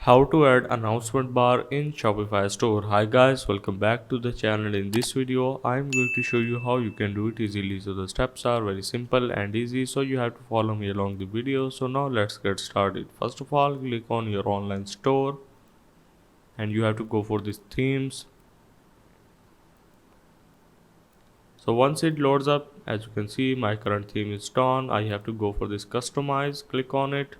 How to add announcement bar in Shopify store. Hi guys, welcome back to the channel. In this video I am going to show you how you can do it easily. So the steps are very simple and easy, so you have to follow me along the video. So now let's get started. First of all, click on your online store and you have to go for these themes. So once it loads up, as you can see my current theme is done. I have to go for this customize, click on it.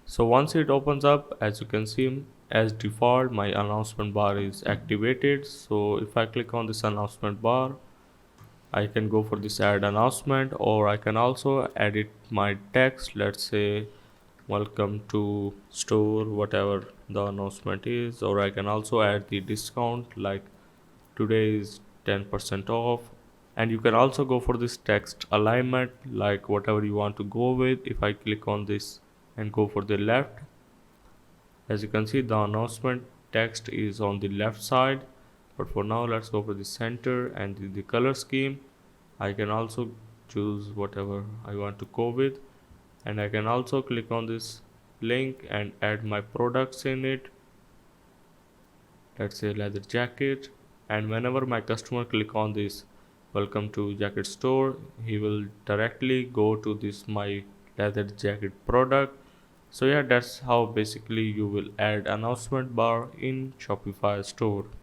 So once it opens up, as you can see, as default my announcement bar is activated. So if I click on this announcement bar, I can go for this add announcement, or I can also edit my text. Let's say welcome to store, whatever the announcement is, or I can also add the discount like today is 10% off. And you can also go for this text alignment, like whatever you want to go with. If I click on this and go for the left, as you can see the announcement text is on the left side, but for now let's go for the center. And the color scheme, I can also choose whatever I want to go with, and I can also click on this link and add my products in it. Let's say leather jacket, and whenever my customer click on this welcome to jacket store, he will directly go to this my leather jacket product. So yeah, that's how basically you will add announcement bar in Shopify store.